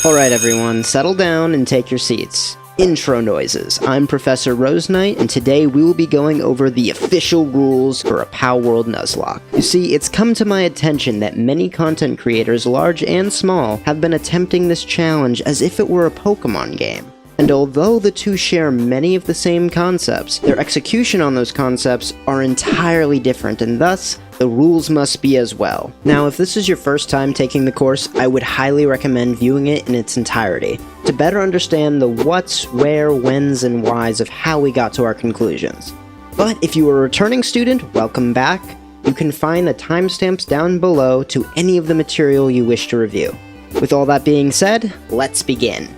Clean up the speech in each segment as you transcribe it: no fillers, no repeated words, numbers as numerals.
Alright everyone, settle down and take your seats. Intro noises. I'm Professor Roseknight, and today we will be going over the official rules for a Palworld Nuzlocke. You see, it's come to my attention that many content creators, large and small, have been attempting this challenge as if it were a Pokemon game. And although the two share many of the same concepts, their execution on those concepts are entirely different, and thus, the rules must be as well. Now, if this is your first time taking the course, I would highly recommend viewing it in its entirety, to better understand the what's, where, whens, and whys of how we got to our conclusions. But if you are a returning student, welcome back. You can find the timestamps down below to any of the material you wish to review. With all that being said, let's begin.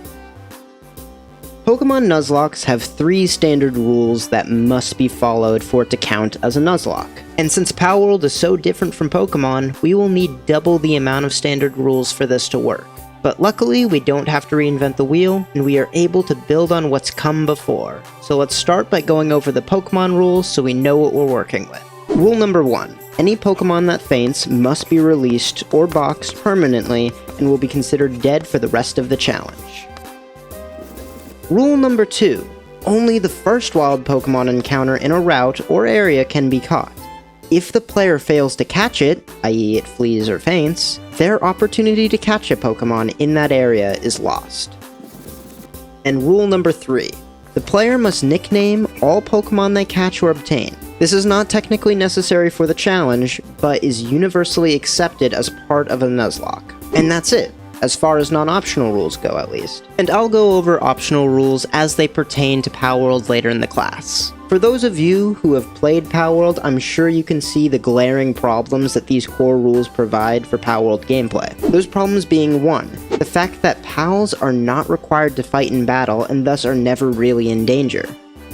Pokemon Nuzlockes have 3 standard rules that must be followed for it to count as a Nuzlocke. And since Palworld is so different from Pokemon, we will need double the amount of standard rules for this to work. But luckily, we don't have to reinvent the wheel, and we are able to build on what's come before. So let's start by going over the Pokemon rules so we know what we're working with. Rule number 1. Any Pokemon that faints must be released or boxed permanently and will be considered dead for the rest of the challenge. Rule number 2. Only the first wild Pokemon encounter in a route or area can be caught. If the player fails to catch it, i.e. it flees or faints, their opportunity to catch a Pokemon in that area is lost. And rule number 3. The player must nickname all Pokemon they catch or obtain. This is not technically necessary for the challenge, but is universally accepted as part of a Nuzlocke. And that's it, as far as non-optional rules go at least. And I'll go over optional rules as they pertain to Palworld later in the class. For those of you who have played Palworld, I'm sure you can see the glaring problems that these core rules provide for Palworld gameplay. Those problems being 1, the fact that Pals are not required to fight in battle and thus are never really in danger.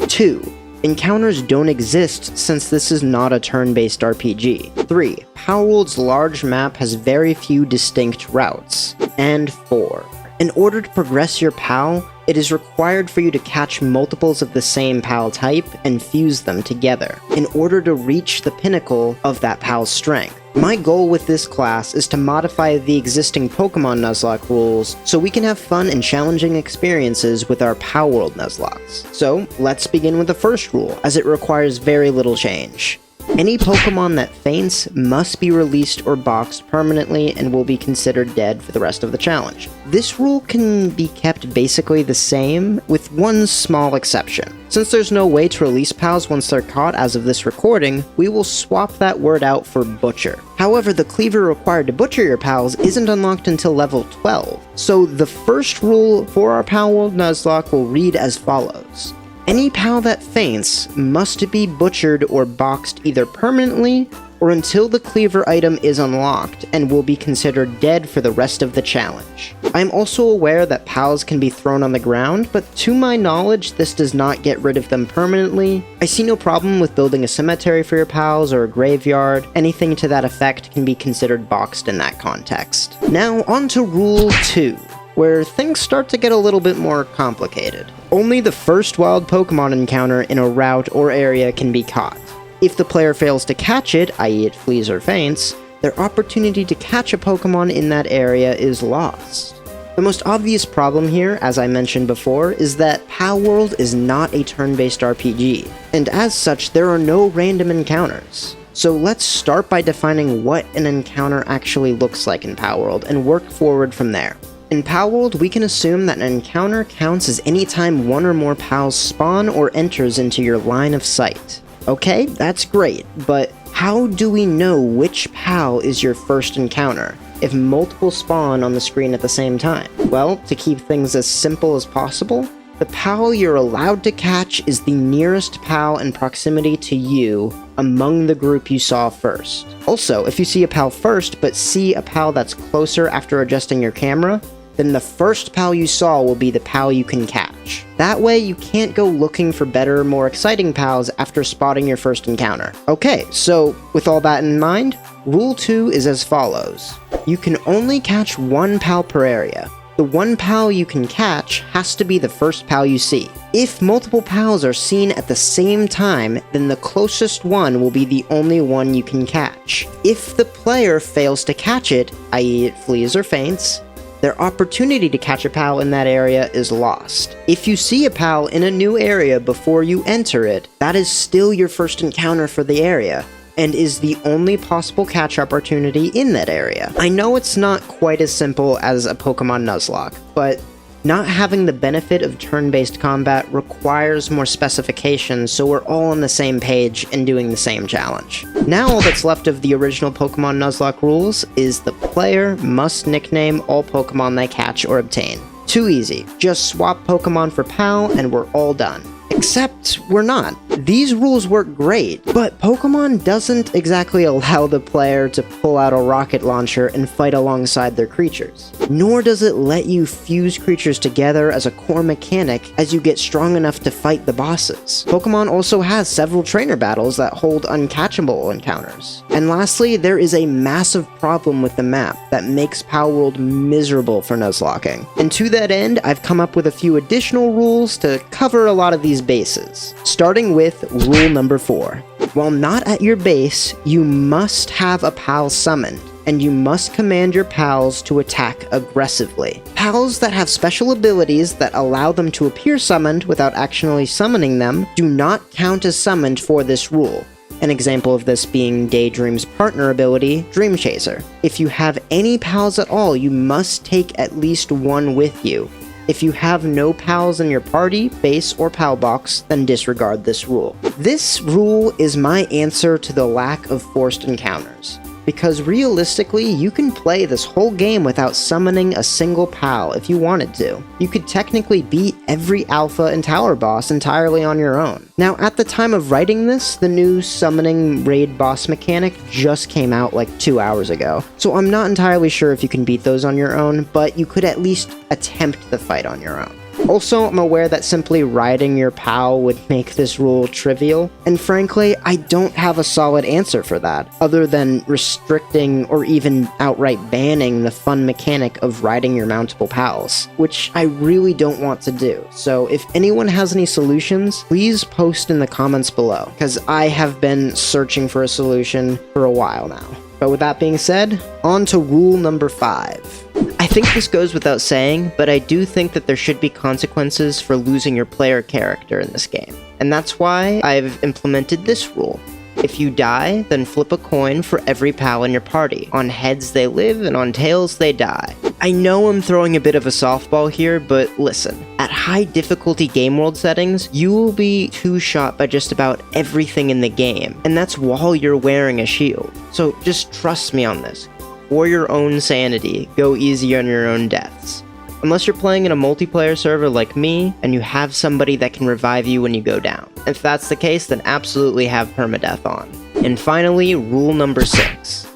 2. Encounters don't exist since this is not a turn-based RPG. 3. Palworld's large map has very few distinct routes. And 4. In order to progress your Pal, it is required for you to catch multiples of the same Pal type and fuse them together, in order to reach the pinnacle of that Pal's strength. My goal with this class is to modify the existing Pokemon Nuzlocke rules so we can have fun and challenging experiences with our Palworld Nuzlockes. So, let's begin with the first rule, as it requires very little change. Any Pokemon that faints must be released or boxed permanently and will be considered dead for the rest of the challenge. This rule can be kept basically the same, with one small exception. Since there's no way to release Pals once they're caught as of this recording, we will swap that word out for Butcher. However, the cleaver required to butcher your Pals isn't unlocked until level 12, so the first rule for our Palworld Nuzlocke will read as follows. Any Pal that faints must be butchered or boxed either permanently or until the cleaver item is unlocked and will be considered dead for the rest of the challenge. I'm also aware that Pals can be thrown on the ground, but to my knowledge this does not get rid of them permanently. I see no problem with building a cemetery for your Pals or a graveyard. Anything to that effect can be considered boxed in that context. Now on to Rule 2. Where things start to get a little bit more complicated. Only the first wild Pokemon encounter in a route or area can be caught. If the player fails to catch it, i.e. it flees or faints, their opportunity to catch a Pokemon in that area is lost. The most obvious problem here, as I mentioned before, is that Palworld is not a turn-based RPG, and as such there are no random encounters. So let's start by defining what an encounter actually looks like in Palworld and work forward from there. In Palworld, we can assume that an encounter counts as any time one or more Pals spawn or enters into your line of sight. Okay, that's great, but how do we know which Pal is your first encounter if multiple spawn on the screen at the same time? Well, to keep things as simple as possible, the Pal you're allowed to catch is the nearest Pal in proximity to you among the group you saw first. Also, if you see a Pal first, but see a Pal that's closer after adjusting your camera, then the first Pal you saw will be the Pal you can catch. That way, you can't go looking for better, more exciting Pals after spotting your first encounter. Okay, so with all that in mind, Rule 2 is as follows. You can only catch one Pal per area. The one Pal you can catch has to be the first Pal you see. If multiple Pals are seen at the same time, then the closest one will be the only one you can catch. If the player fails to catch it, i.e. it flees or faints, their opportunity to catch a PAL in that area is lost. If you see a PAL in a new area before you enter it, that is still your first encounter for the area, and is the only possible catch opportunity in that area. I know it's not quite as simple as a Pokemon Nuzlocke, but not having the benefit of turn-based combat requires more specifications, so we're all on the same page and doing the same challenge. Now all that's left of the original Pokemon Nuzlocke rules is the player must nickname all Pokemon they catch or obtain. Too easy. Just swap Pokemon for PAL and we're all done. Except we're not. These rules work great, but Pokemon doesn't exactly allow the player to pull out a rocket launcher and fight alongside their creatures. Nor does it let you fuse creatures together as a core mechanic as you get strong enough to fight the bosses. Pokemon also has several trainer battles that hold uncatchable encounters. And lastly, there is a massive problem with the map that makes Palworld miserable for Nuzlocking. And to that end, I've come up with a few additional rules to cover a lot of these bases. Starting with rule number 4. While not at your base, you must have a PAL summoned, and you must command your pals to attack aggressively. Pals that have special abilities that allow them to appear summoned without actually summoning them do not count as summoned for this rule. An example of this being Daydream's partner ability, Dream Chaser. If you have any pals at all, you must take at least one with you. If you have no pals in your party, base, or pal box, then disregard this rule. This rule is my answer to the lack of forced encounters. Because realistically, you can play this whole game without summoning a single pal if you wanted to. You could technically beat every alpha and tower boss entirely on your own. Now, at the time of writing this, the new summoning raid boss mechanic just came out like 2 hours ago, so I'm not entirely sure if you can beat those on your own, but you could at least attempt the fight on your own. Also, I'm aware that simply riding your PAL would make this rule trivial, and frankly, I don't have a solid answer for that, other than restricting or even outright banning the fun mechanic of riding your mountable PALs, which I really don't want to do. So if anyone has any solutions, please post in the comments below, because I have been searching for a solution for a while now. But with that being said, on to rule number 5. I think this goes without saying, but I do think that there should be consequences for losing your player character in this game. And that's why I've implemented this rule. If you die, then flip a coin for every pal in your party. On heads they live, and on tails they die. I know I'm throwing a bit of a softball here, but listen. At high difficulty game world settings, you will be two-shot by just about everything in the game, and that's while you're wearing a shield. So just trust me on this. For your own sanity, go easy on your own deaths. Unless you're playing in a multiplayer server like me, and you have somebody that can revive you when you go down. If that's the case, then absolutely have permadeath on. And finally, rule number 6.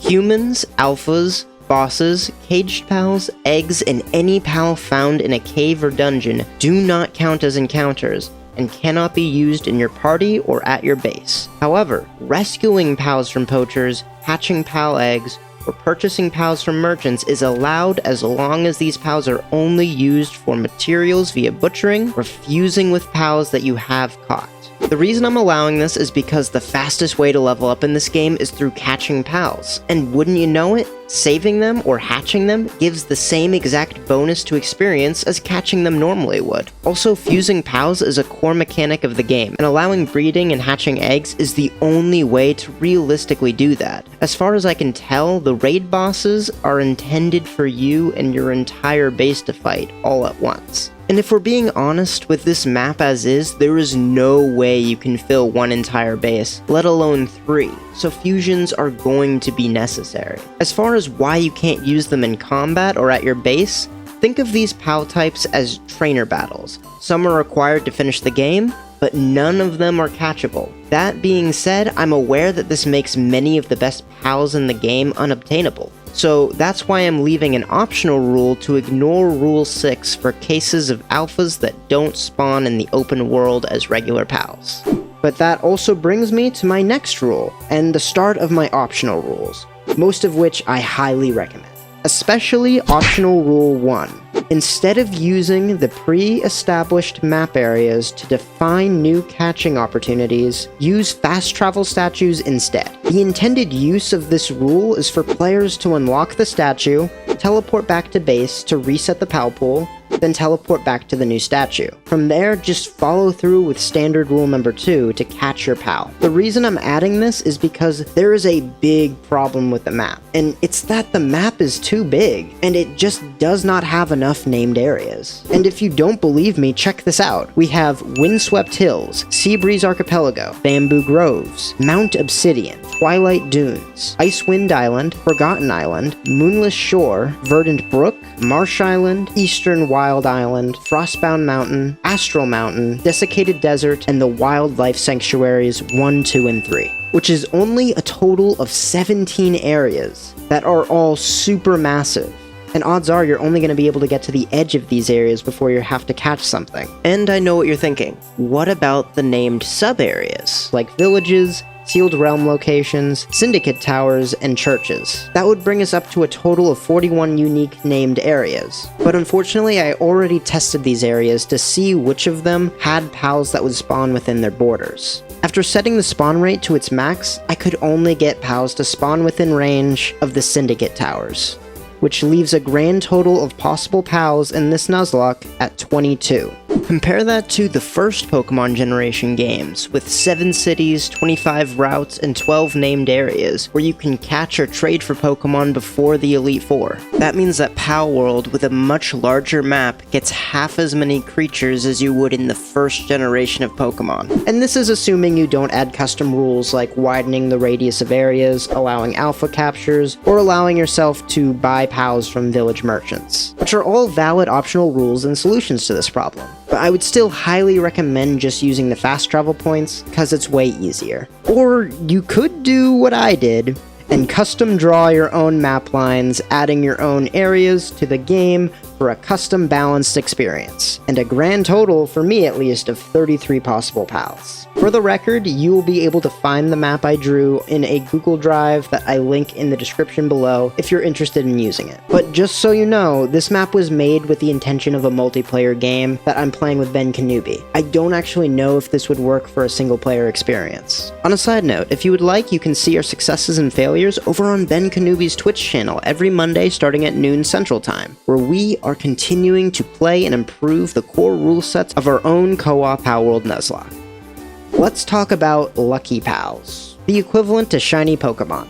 Humans, alphas, bosses, caged pals, eggs, and any pal found in a cave or dungeon do not count as encounters, and cannot be used in your party or at your base. However, rescuing pals from poachers, hatching pal eggs, or purchasing pals from merchants is allowed as long as these pals are only used for materials via butchering or fusing with pals that you have caught. The reason I'm allowing this is because the fastest way to level up in this game is through catching pals, and wouldn't you know it, saving them or hatching them gives the same exact bonus to experience as catching them normally would. Also, fusing pals is a core mechanic of the game, and allowing breeding and hatching eggs is the only way to realistically do that. As far as I can tell, the raid bosses are intended for you and your entire base to fight all at once. And if we're being honest, with this map as is, there is no way you can fill one entire base, let alone 3, so fusions are going to be necessary. As far as why you can't use them in combat or at your base, think of these PAL types as trainer battles. Some are required to finish the game, but none of them are catchable. That being said, I'm aware that this makes many of the best pals in the game unobtainable. So that's why I'm leaving an optional rule to ignore Rule 6 for cases of alphas that don't spawn in the open world as regular pals. But that also brings me to my next rule, and the start of my optional rules, most of which I highly recommend. Especially optional rule 1. Instead of using the pre-established map areas to define new catching opportunities, use fast travel statues instead. The intended use of this rule is for players to unlock the statue, teleport back to base to reset the POW pool, then teleport back to the new statue. From there, just follow through with standard rule number 2 to catch your POW. The reason I'm adding this is because there is a big problem with the map, and it's that the map is too big, and it just does not have enough named areas. And if you don't believe me, check this out. We have Windswept Hills, Seabreeze Archipelago, Bamboo Groves, Mount Obsidian, Twilight Dunes, Icewind Island, Forgotten Island, Moonless Shore, Verdant Brook, Marsh Island, Eastern Wild Island, Frostbound Mountain, Astral Mountain, Desiccated Desert, and the Wildlife Sanctuaries 1, 2, and 3. Which is only a total of 17 areas that are all super massive. And odds are you're only going to be able to get to the edge of these areas before you have to catch something. And I know what you're thinking. What about the named sub-areas? Like villages, sealed realm locations, syndicate towers, and churches. That would bring us up to a total of 41 unique named areas. But unfortunately, I already tested these areas to see which of them had POWs that would spawn within their borders. After setting the spawn rate to its max, I could only get POWs to spawn within range of the syndicate towers, which leaves a grand total of possible POWs in this Nuzlocke at 22. Compare that to the first Pokemon generation games, with 7 cities, 25 routes, and 12 named areas, where you can catch or trade for Pokemon before the Elite Four. That means that POW World, with a much larger map, gets half as many creatures as you would in the first generation of Pokemon. And this is assuming you don't add custom rules like widening the radius of areas, allowing alpha captures, or allowing yourself to buy POWs from village merchants, which are all valid optional rules and solutions to this problem. But I would still highly recommend just using the fast travel points, because it's way easier. Or you could do what I did, and custom draw your own map lines, adding your own areas to the game for a custom balanced experience, and a grand total, for me at least, of 33 possible POWs. For the record, you will be able to find the map I drew in a Google Drive that I link in the description below if you're interested in using it. But just so you know, this map was made with the intention of a multiplayer game that I'm playing with Ben Kenobi. I don't actually know if this would work for a single player experience. On a side note, if you would like, you can see our successes and failures over on Ben Kenobi's Twitch channel every Monday starting at noon Central Time, where we are continuing to play and improve the core rule sets of our own co-op POW World Nuzlocke. Let's talk about Lucky POWs, the equivalent to shiny Pokemon.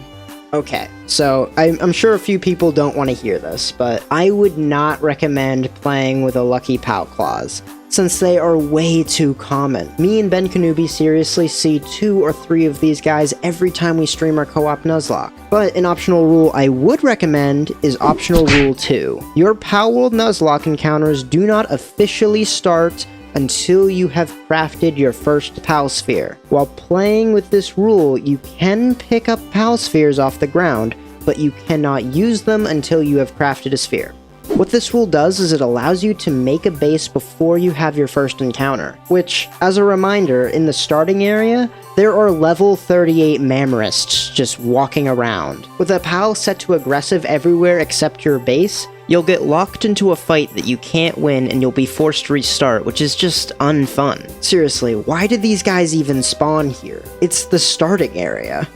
Okay, so I'm sure a few people don't want to hear this, but I would not recommend playing with a Lucky POW clause, since they are way too common. Me and Ben Kenobi seriously see 2 or 3 of these guys every time we stream our co-op Nuzlocke. But an optional rule I would recommend is optional rule 2. Your POW World Nuzlocke encounters do not officially start until you have crafted your first POW sphere. While playing with this rule, you can pick up POW spheres off the ground, but you cannot use them until you have crafted a sphere. What this rule does is it allows you to make a base before you have your first encounter, which, as a reminder, in the starting area, there are level 38 Mamorists just walking around. With a POW set to aggressive everywhere except your base, you'll get locked into a fight that you can't win and you'll be forced to restart, which is just unfun. Seriously, why did these guys even spawn here? It's the starting area.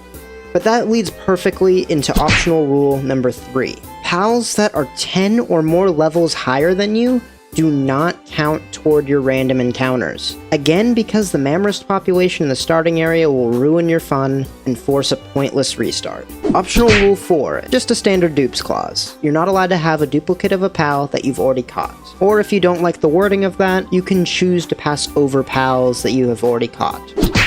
But that leads perfectly into optional rule number 3. POWs that are 10 or more levels higher than you do not count toward your random encounters. Again, because the Mamorist population in the starting area will ruin your fun and force a pointless restart. Optional rule 4, just a standard dupes clause. You're not allowed to have a duplicate of a POW that you've already caught. Or if you don't like the wording of that, you can choose to pass over POWs that you have already caught.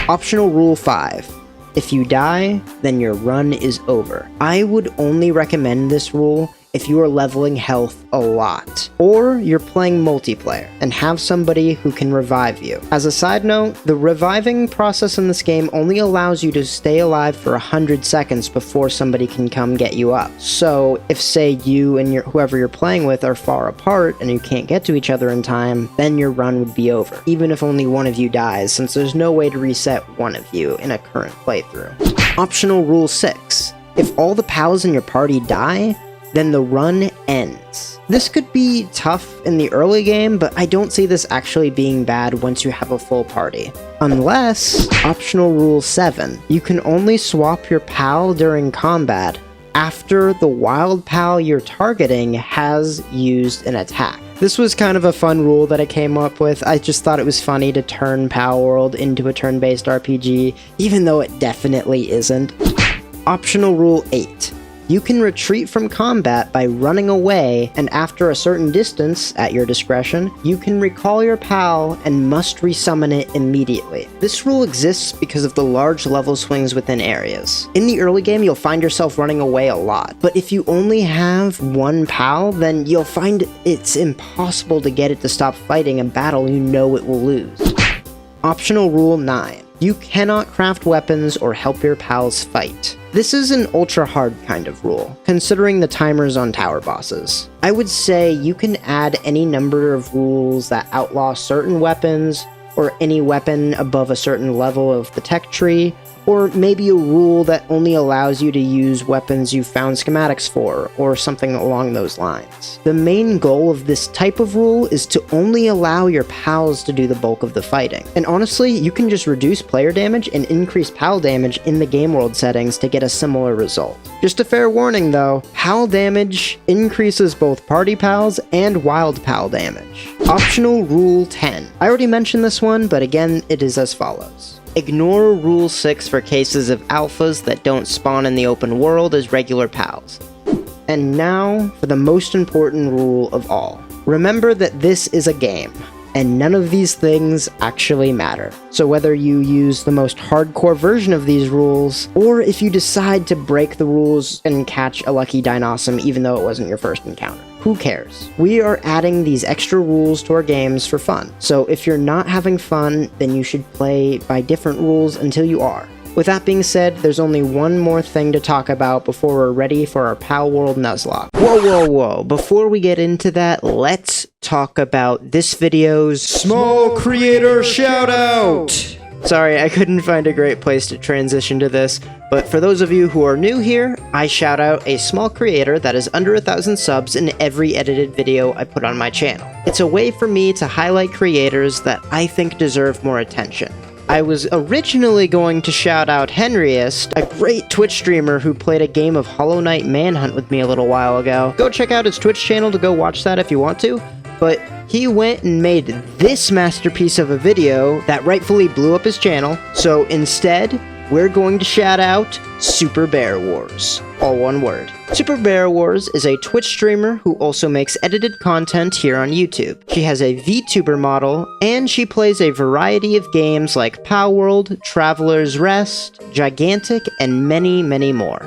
Optional rule 5. If you die, then your run is over. I would only recommend this rule if you are leveling health a lot, or you're playing multiplayer and have somebody who can revive you. As a side note, the reviving process in this game only allows you to stay alive for 100 seconds before somebody can come get you up. So if, say, you and whoever you're playing with are far apart and you can't get to each other in time, then your run would be over, even if only one of you dies, since there's no way to reset one of you in a current playthrough. Optional rule 6. If all the POWs in your party die, then the run ends. This could be tough in the early game, but I don't see this actually being bad once you have a full party. Unless, optional rule 7, you can only swap your PAL during combat after the wild PAL you're targeting has used an attack. This was kind of a fun rule that I came up with. I just thought it was funny to turn Palworld into a turn-based RPG, even though it definitely isn't. Optional rule 8. You can retreat from combat by running away, and after a certain distance, at your discretion, you can recall your PAL and must resummon it immediately. This rule exists because of the large level swings within areas. In the early game, you'll find yourself running away a lot, but if you only have one PAL, then you'll find it's impossible to get it to stop fighting a battle you know it will lose. Optional rule 9. You cannot craft weapons or help your pals fight. This is an ultra hard kind of rule, considering the timers on tower bosses. I would say you can add any number of rules that outlaw certain weapons, or any weapon above a certain level of the tech tree, or maybe a rule that only allows you to use weapons you found schematics for, or something along those lines. The main goal of this type of rule is to only allow your pals to do the bulk of the fighting. And honestly, you can just reduce player damage and increase PAL damage in the game world settings to get a similar result. Just a fair warning though, PAL damage increases both party pals and wild PAL damage. Optional rule 10. I already mentioned this one, but again, it is as follows. Ignore Rule 6 for cases of alphas that don't spawn in the open world as regular pals. And now for the most important rule of all. Remember that this is a game, and none of these things actually matter. So whether you use the most hardcore version of these rules, or if you decide to break the rules and catch a lucky Dinossum even though it wasn't your first encounter, who cares? We are adding these extra rules to our games for fun. So if you're not having fun, then you should play by different rules until you are. With that being said, there's only one more thing to talk about before we're ready for our Palworld Nuzlocke. Whoa. Before we get into that, let's talk about this video's small creator shoutout! Sorry, I couldn't find a great place to transition to this, but for those of you who are new here, I shout out a small creator that is under 1,000 subs in every edited video I put on my channel. It's a way for me to highlight creators that I think deserve more attention. I was originally going to shout out Henriest, a great Twitch streamer who played a game of Hollow Knight Manhunt with me a little while ago. Go check out his Twitch channel to go watch that if you want to, but he went and made this masterpiece of a video that rightfully blew up his channel, so instead, we're going to shout out Super Bear Wars. All one word. Super Bear Wars is a Twitch streamer who also makes edited content here on YouTube. She has a VTuber model, and she plays a variety of games like Palworld, Traveler's Rest, Gigantic, and many, many more.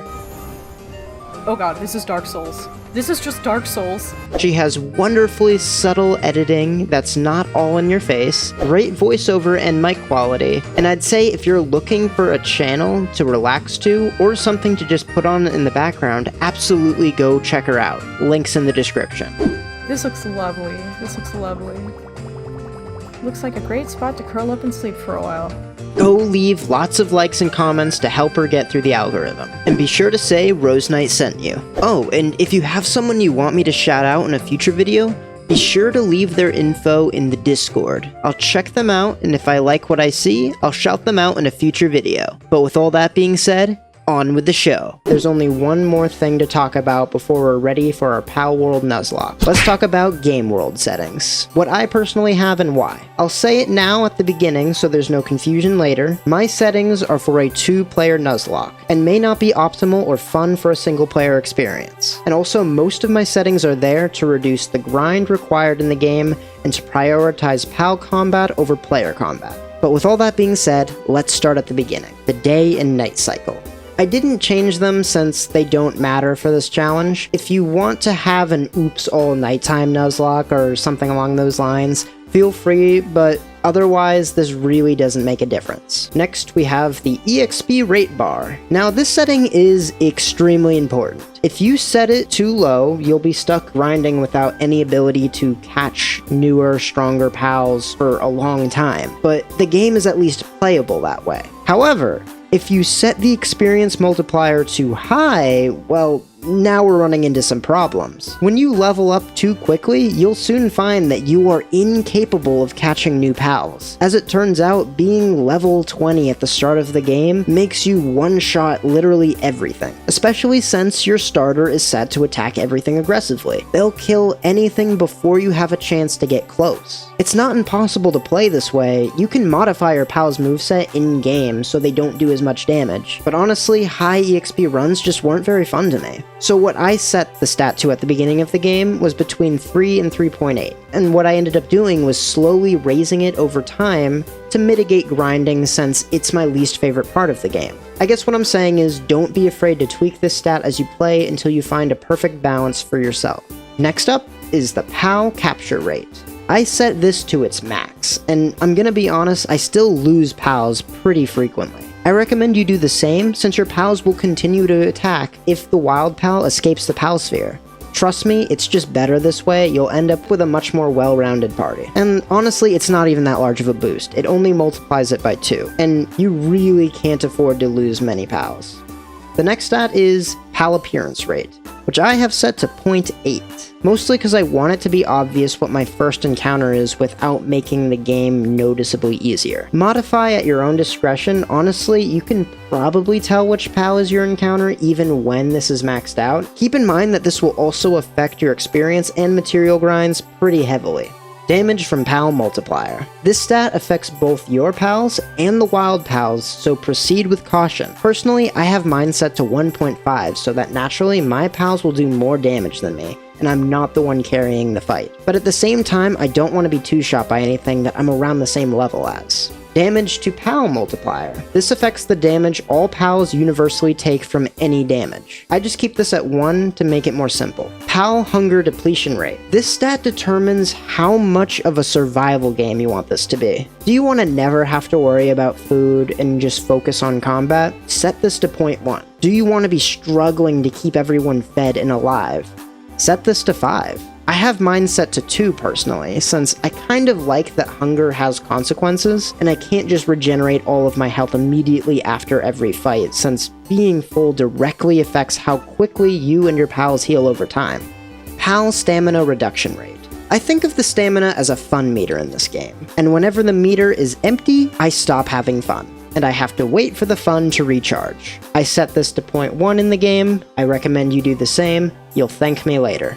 Oh god, this is Dark Souls. This is just Dark Souls. She has wonderfully subtle editing that's not all in your face, great voiceover and mic quality, and I'd say if you're looking for a channel to relax to, or something to just put on in the background, absolutely go check her out. Links in the description. This looks lovely. This looks lovely. Looks like a great spot to curl up and sleep for a while. Go leave lots of likes and comments to help her get through the algorithm. And be sure to say Rose Knight sent you. Oh, and if you have someone you want me to shout out in a future video, be sure to leave their info in the Discord. I'll check them out, and if I like what I see, I'll shout them out in a future video. But with all that being said, on with the show. There's only one more thing to talk about before we're ready for our Palworld Nuzlocke. Let's talk about game world settings. What I personally have and why. I'll say it now at the beginning so there's no confusion later. My settings are for a 2-player Nuzlocke, and may not be optimal or fun for a single player experience. And also, most of my settings are there to reduce the grind required in the game and to prioritize PAL combat over player combat. But with all that being said, let's start at the beginning. The day and night cycle. I didn't change them since they don't matter for this challenge. If you want to have an oops all nighttime Nuzlocke or something along those lines, feel free, but otherwise this really doesn't make a difference. Next we have the EXP rate bar. Now this setting is extremely important. If you set it too low, you'll be stuck grinding without any ability to catch newer, stronger pals for a long time, but the game is at least playable that way. However, if you set the experience multiplier too high, well, now we're running into some problems. When you level up too quickly, you'll soon find that you are incapable of catching new pals. As it turns out, being level 20 at the start of the game makes you one-shot literally everything, especially since your starter is set to attack everything aggressively. They'll kill anything before you have a chance to get close. It's not impossible to play this way. You can modify your pal's moveset in-game so they don't do as much damage, but honestly, high EXP runs just weren't very fun to me. So what I set the stat to at the beginning of the game was between 3 and 3.8, and what I ended up doing was slowly raising it over time to mitigate grinding since it's my least favorite part of the game. I guess what I'm saying is don't be afraid to tweak this stat as you play until you find a perfect balance for yourself. Next up is the PAL capture rate. I set this to its max, and I'm gonna be honest, I still lose pals pretty frequently. I recommend you do the same since your pals will continue to attack if the wild pal escapes the pal sphere. Trust me, it's just better this way. You'll end up with a much more well-rounded party. And honestly, it's not even that large of a boost. It only multiplies it by 2, and you really can't afford to lose many pals. The next stat is pal appearance rate, which I have set to 0.8, mostly because I want it to be obvious what my first encounter is without making the game noticeably easier. Modify at your own discretion. Honestly, you can probably tell which pal is your encounter even when this is maxed out. Keep in mind that this will also affect your experience and material grinds pretty heavily. Damage from PAL multiplier. This stat affects both your pals and the wild pals, so proceed with caution. Personally, I have mine set to 1.5 so that naturally my pals will do more damage than me, and I'm not the one carrying the fight. But at the same time, I don't want to be two-shot by anything that I'm around the same level as. Damage to PAL multiplier. This affects the damage all pals universally take from any damage. I just keep this at 1 to make it more simple. PAL hunger depletion rate. This stat determines how much of a survival game you want this to be. Do you want to never have to worry about food and just focus on combat? Set this to 0.1. Do you want to be struggling to keep everyone fed and alive? Set this to 5. I have mine set to 2 personally, since I kind of like that hunger has consequences, and I can't just regenerate all of my health immediately after every fight, since being full directly affects how quickly you and your pals heal over time. PAL stamina reduction rate. I think of the stamina as a fun meter in this game, and whenever the meter is empty, I stop having fun, and I have to wait for the fun to recharge. I set this to 0.1 in the game. I recommend you do the same. You'll thank me later.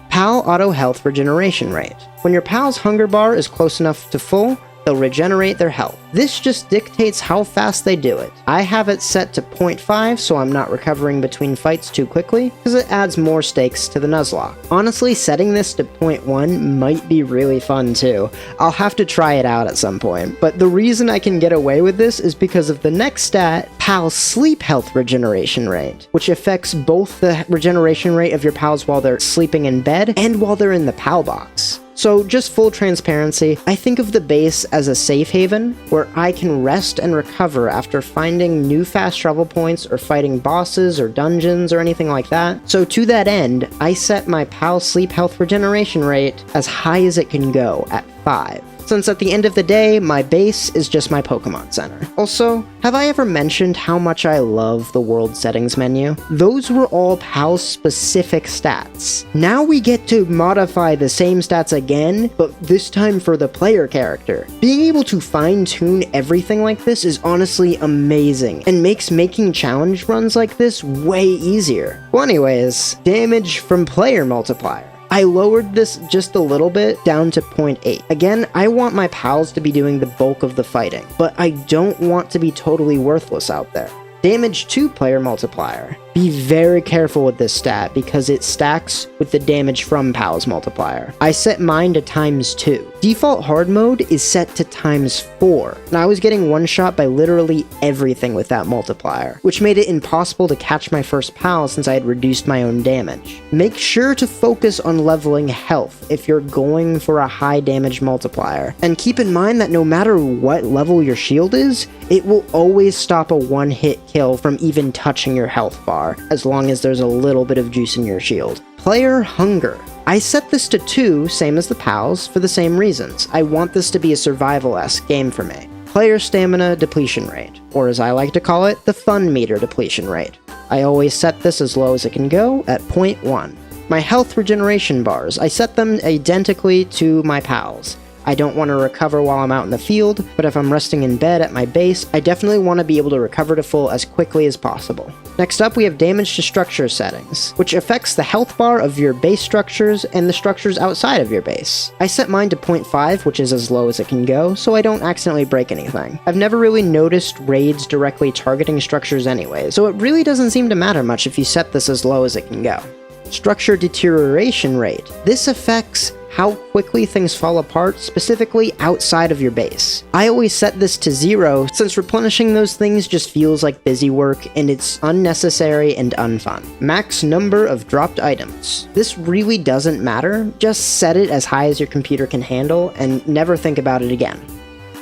PAL auto health regeneration rate. When your pal's hunger bar is close enough to full, they'll regenerate their health. This just dictates how fast they do it. I have it set to 0.5 so I'm not recovering between fights too quickly, because it adds more stakes to the Nuzlocke. Honestly, setting this to 0.1 might be really fun too. I'll have to try it out at some point, but the reason I can get away with this is because of the next stat, PAL sleep health regeneration rate, which affects both the regeneration rate of your pals while they're sleeping in bed and while they're in the PAL box. So just full transparency, I think of the base as a safe haven where I can rest and recover after finding new fast travel points or fighting bosses or dungeons or anything like that. So to that end, I set my PAL sleep health regeneration rate as high as it can go at 5. Since at the end of the day, my base is just my Pokemon Center. Also, have I ever mentioned how much I love the world settings menu? Those were all PAL-specific stats. Now we get to modify the same stats again, but this time for the player character. Being able to fine-tune everything like this is honestly amazing, and makes making challenge runs like this way easier. Well anyways, damage from player multiplier. I lowered this just a little bit down to 0.8. Again, I want my pals to be doing the bulk of the fighting, but I don't want to be totally worthless out there. Damage to player multiplier. Be very careful with this stat because it stacks with the damage from pals multiplier. I set mine to ×2. Default hard mode is set to ×4, and I was getting one shot by literally everything with that multiplier, which made it impossible to catch my first pal since I had reduced my own damage. Make sure to focus on leveling health if you're going for a high damage multiplier, and keep in mind that no matter what level your shield is, it will always stop a one-hit kill from even touching your health bar, as long as there's a little bit of juice in your shield. Player hunger. I set this to 2, same as the pals, for the same reasons. I want this to be a survival-esque game for me. player stamina depletion rate, or as I like to call it, the fun meter depletion rate. I always set this as low as it can go at 0.1. My health regeneration bars, I set them identically to my pals. I don't want to recover while I'm out in the field, but if I'm resting in bed at my base, I definitely want to be able to recover to full as quickly as possible. Next up, we have damage to structure settings, which affects the health bar of your base structures and the structures outside of your base. I set mine to 0.5, which is as low as it can go, so I don't accidentally break anything. I've never really noticed raids directly targeting structures anyway, so it really doesn't seem to matter much if you set this as low as it can go. Structure deterioration rate. This affects how quickly things fall apart, specifically outside of your base. I always set this to 0, since replenishing those things just feels like busy work, and it's unnecessary and unfun. Max number of dropped items. This really doesn't matter, just set it as high as your computer can handle, and never think about it again.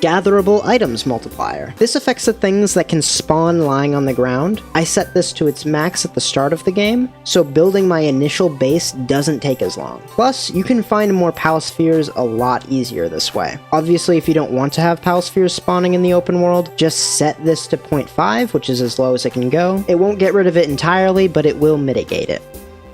Gatherable items multiplier. This affects the things that can spawn lying on the ground. I set this to its max at the start of the game, so building my initial base doesn't take as long. Plus, you can find more pal spheres a lot easier this way. Obviously, if you don't want to have pal spheres spawning in the open world, just set this to 0.5, which is as low as it can go. It won't get rid of it entirely, but it will mitigate it.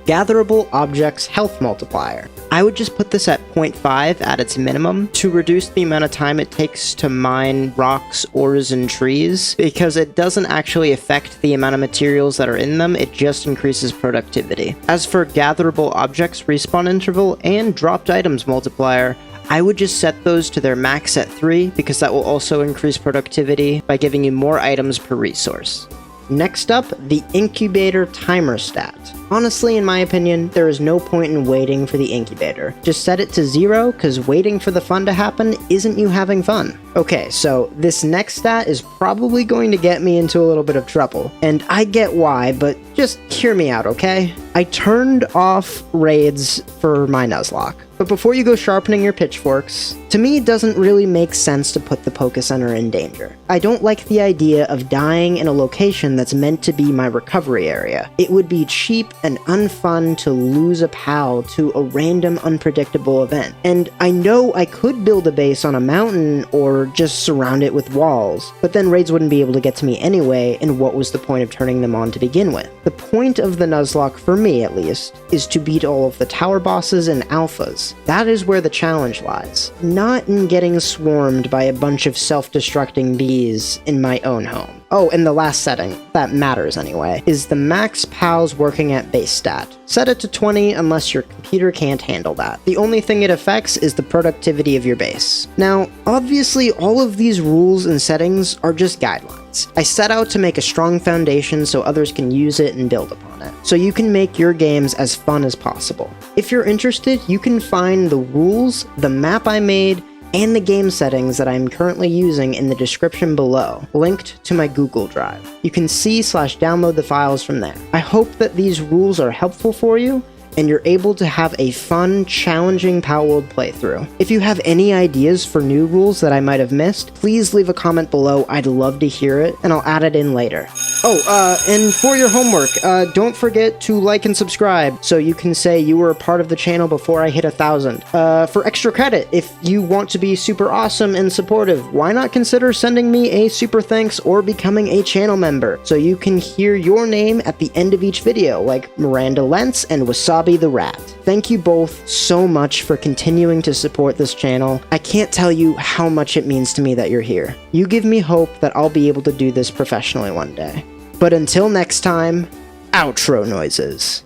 Gatherable Objects Health Multiplier. I would just put this at 0.5 at its minimum to reduce the amount of time it takes to mine rocks, ores, and trees, because it doesn't actually affect the amount of materials that are in them, it just increases productivity. As for Gatherable Objects Respawn Interval and Dropped Items Multiplier, I would just set those to their max at 3, because that will also increase productivity by giving you more items per resource. Next up, the Incubator Timer Stat. Honestly, in my opinion, there is no point in waiting for the incubator. Just set it to 0, cause waiting for the fun to happen isn't you having fun. Okay, so this next stat is probably going to get me into a little bit of trouble, and I get why, but just hear me out, okay? I turned off raids for my Nuzlocke. But before you go sharpening your pitchforks, to me it doesn't really make sense to put the Poké Center in danger. I don't like the idea of dying in a location that's meant to be my recovery area. It would be cheap and unfun to lose a pal to a random unpredictable event. And I know I could build a base on a mountain or just surround it with walls, but then raids wouldn't be able to get to me anyway, and what was the point of turning them on to begin with? The point of the Nuzlocke, for me at least, is to beat all of the tower bosses and alphas. That is where the challenge lies, not in getting swarmed by a bunch of self-destructing bees in my own home. Oh, and the last setting, that matters anyway, is the max pals working at base stat. Set it to 20 unless your computer can't handle that. The only thing it affects is the productivity of your base. Now, obviously all of these rules and settings are just guidelines. I set out to make a strong foundation so others can use it and build upon it, so you can make your games as fun as possible. If you're interested, you can find the rules, the map I made, and the game settings that I'm currently using in the description below, linked to my Google Drive. You can see/download the files from there. I hope that these rules are helpful for you, and you're able to have a fun, challenging Palworld playthrough. If you have any ideas for new rules that I might have missed, please leave a comment below. I'd love to hear it, and I'll add it in later. Oh, and for your homework, don't forget to like and subscribe so you can say you were a part of the channel before I hit 1,000. For extra credit, if you want to be super awesome and supportive, why not consider sending me a super thanks or becoming a channel member so you can hear your name at the end of each video, like Miranda Lentz and Wasabi the Rat. Thank you both so much for continuing to support this channel. I can't tell you how much it means to me that you're here. You give me hope that I'll be able to do this professionally one day. But until next time, outro noises.